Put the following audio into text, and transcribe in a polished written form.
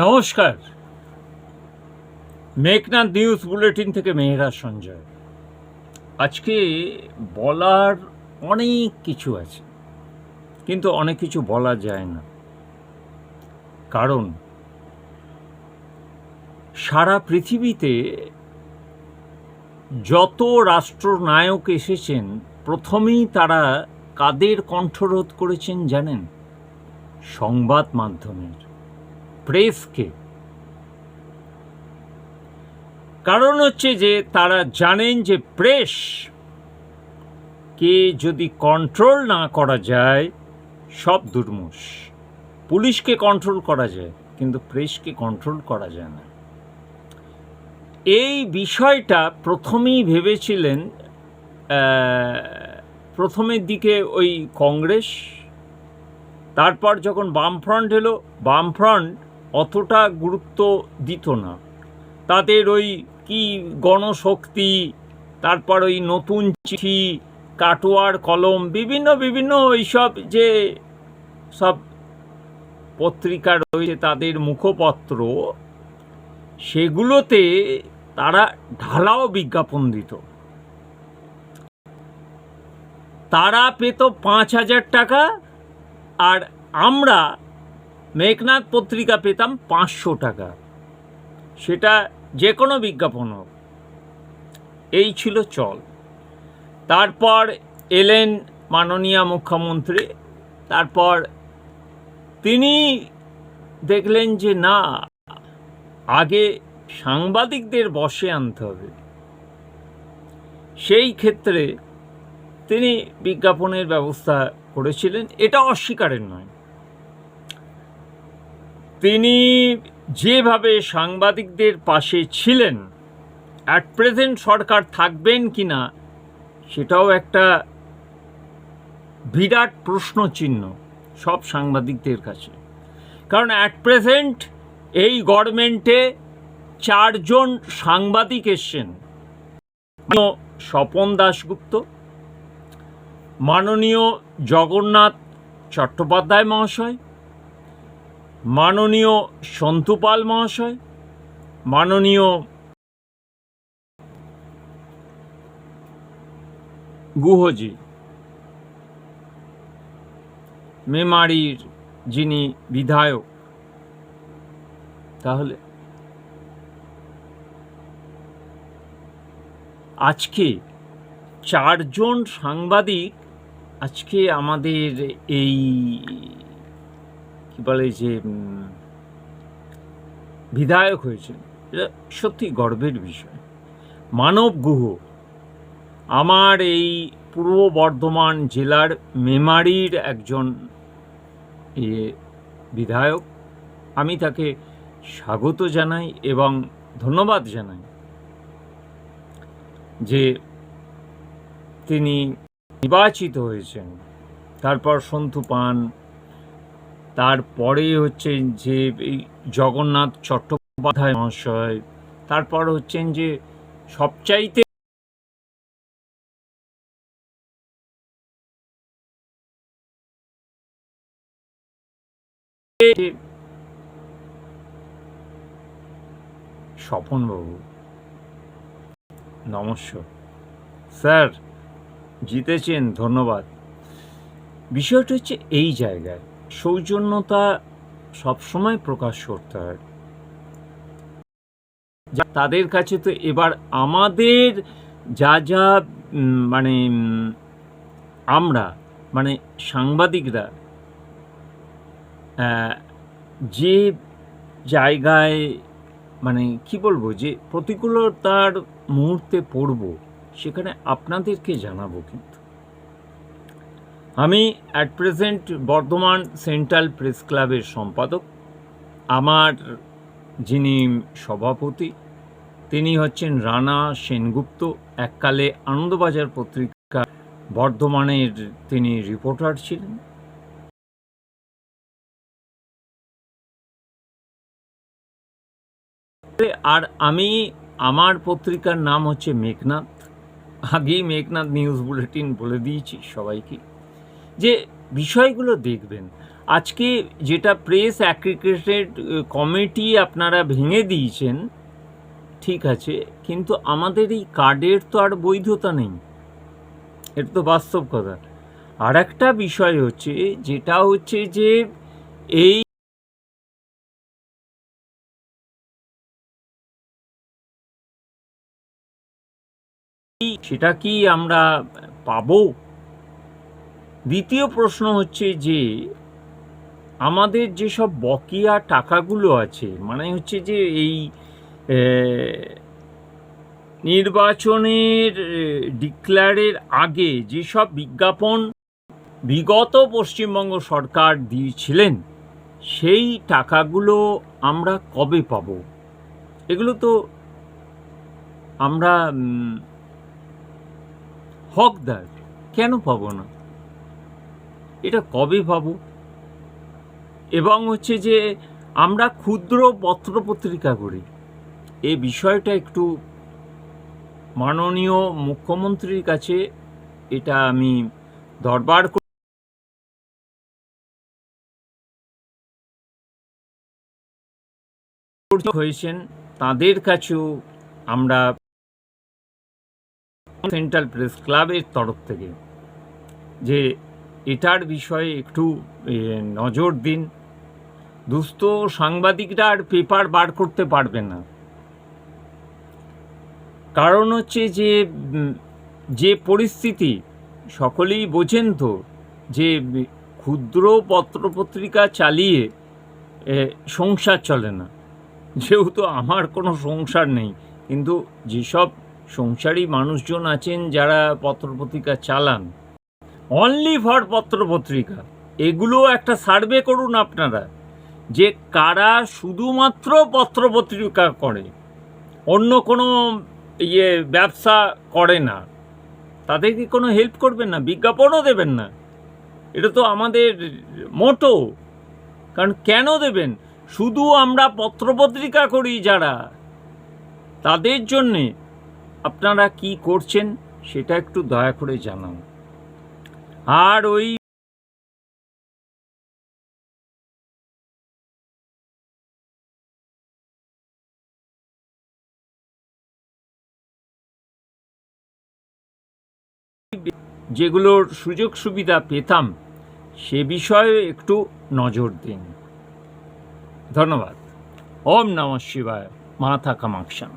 নমস্কার, Meghnad news bulletin থেকে মেহেরা সঞ্জয়। আজকে বলার অনেক কিছু আছে, কিন্তু অনেক কিছু বলা যায় না, কারণ সারা পৃথিবীতে যত রাষ্ট্রনায়ক এসেছেন প্রথমেই তারা কাদের কণ্ঠরোধ করেছেন জানেন? সংবাদ মাধ্যমের, প্রেসকে। কারণ হচ্ছে যে তারা জানেন যে প্রেসকে যদি কন্ট্রোল না করা যায় সব দুর্মুষ। পুলিশকে কন্ট্রোল করা যায়, কিন্তু প্রেসকে কন্ট্রোল করা যায় না। এই বিষয়টা প্রথমেই ভেবেছিলেন প্রথমের দিকে ওই কংগ্রেস, তারপর যখন বামফ্রন্ট এলো, বামফ্রন্ট অতটা গুরুত্ব দিত না। তাদের ওই কি গণশক্তি, তারপর ওই নতুন চিঠি, কাটোয়ার কলম, বিভিন্ন ওইসব যে সব পত্রিকা রয়েছে তাদের মুখপত্র, সেগুলোতে তারা ঢালাও বিজ্ঞাপন দিত। তারা পেত 5,000 টাকা, আর আমরা মেঘনাদ পত্রিকা পেতাম 500 টাকা। সেটা যে কোনো বিজ্ঞাপন হোক, এই ছিল চল। তারপর এলেন মাননীয় মুখ্যমন্ত্রী, তারপর তিনি দেখলেন যে না, আগে সাংবাদিকদের বশে আনতে হবে। সেই ক্ষেত্রে তিনি বিজ্ঞাপনের ব্যবস্থা করেছিলেন, এটা অস্বীকারের নয়। তিনি যেভাবে সাংবাদিকদের পাশে ছিলেন, অ্যাট প্রেজেন্ট সরকার থাকবেন কিনা সেটাও একটা বিরাট প্রশ্নচিহ্ন সব সাংবাদিকদের কাছে। কারণ অ্যাট প্রেজেন্ট এই গভর্নমেন্টে 4 জন সাংবাদিক এসছেন। স্বপন দাশগুপ্ত, মাননীয় জগন্নাথ চট্টোপাধ্যায় মহাশয়, মাননীয় সন্তু পাল মহাশয়, মাননীয় গুহজি, মেমারির যিনি বিধায়ক। তাহলে আজকে 4 জন সাংবাদিক আজকে আমাদের এই কি বলে যে বিধায়ক হয়েছেন, এটা সত্যি গর্বের বিষয়। মানব গুহ আমার এই পূর্ব বর্ধমান জেলার মেমারির একজন বিধায়ক। আমি তাকে স্বাগত জানাই এবং ধন্যবাদ জানাই যে তিনি নির্বাচিত হয়েছেন। তারপর সন্তু পান, তারপরে হচ্ছেন যে এই জগন্নাথ চট্টোপাধ্যায় মহাশয়, তারপর হচ্ছেন যে সবচাইতে স্বপনবাবু। নমস্কার স্যার, জিতেছেন, ধন্যবাদ। বিষয়টা হচ্ছে এই জায়গায় সৌজন্যতা সবসময় প্রকাশ করতে হয়। তাদের কাছে তো এবার আমাদের যা মানে আমরা মানে সাংবাদিকরা যে জায়গায় মানে কি বলবো, যে প্রতিকূলতার মুহূর্তে পড়ব, সেখানে আপনাদেরকে জানাবো। কিন্তু আমি at present Bardhaman central press ক্লাবের সম্পাদক। আমার যিনি সভাপতি তিনি হচ্ছেন রানা সেনগুপ্ত, এককালে আনন্দবাজার পত্রিকা বর্ধমানের তিনি রিপোর্টার ছিলেন। আর আমি, আমার পত্রিকার নাম হচ্ছে মেঘনাদ। আগেই মেঘনাদ নিউজ বুলেটিন বলে দিয়েছি সবাইকে যে বিষয়গুলো দেখবেন। আজকে যেটা প্রেস অ্যাগ্রিগেটেড কমিটি আপনারা ভেঙে দিয়েছেন, ঠিক আছে, কিন্তু আমাদের এই কার্ডের তো আর বৈধতা নেই, এটা তো বাস্তব কথা। আর একটা বিষয় হচ্ছে, যেটা হচ্ছে যে এই সেটা কি আমরা পাবো? দ্বিতীয় প্রশ্ন হচ্ছে যে আমাদের যেসব বকেয়া টাকাগুলো আছে, মানে হচ্ছে যে এই নির্বাচনের ডিক্লেয়ারের আগে যেসব বিজ্ঞাপন বিগত পশ্চিমবঙ্গ সরকার দিয়েছিলেন, সেই টাকাগুলো আমরা কবে পাব? এগুলো তো আমরা হকদার, কেন পাবো না? এটা কবে পাবো? এবং হচ্ছে যে আমরা ক্ষুদ্র পত্রপত্রিকা করি, এই বিষয়টা একটু মাননীয় মুখ্যমন্ত্রীর কাছে এটা আমি দরবার হয়েছেন, তাদের কাছেও আমরা সেন্ট্রাল প্রেস ক্লাবের তরফ থেকে যে এটার বিষয়ে একটু নজর দিন। দুস্থ সাংবাদিকরা আর পেপার বার করতে পারবে না, কারণ হচ্ছে যে যে পরিস্থিতি সকলেই বোঝেন তো, যে ক্ষুদ্র পত্রপত্রিকা চালিয়ে সংসার চলে না। যেহেতু আমার কোনো সংসার নেই, কিন্তু যেসব সংসারী মানুষজন আছেন যারা পত্রপত্রিকা চালান, অনলি ফর পত্রপত্রিকা, এগুলো একটা সার্ভে করুন আপনারা, যে কারা শুধুমাত্র পত্রপত্রিকা করে, অন্য কোনো ব্যবসা করে না, তাদেরকে কোনো হেল্প করবেন না, বিজ্ঞাপনও দেবেন না। এটা তো আমাদের মোটো। কারণ কেন দেবেন? শুধু আমরা পত্রপত্রিকা করি যারা, তাদের জন্যে আপনারা কি করছেন সেটা একটু দয়া করে জানান। আর ওই যেগুলোর সুযোগ সুবিধা পেতাম, সে বিষয়ে একটু নজর দিন। ধন্যবাদ। ওম নমঃ শিবায়। মাতা কামাখ্যা।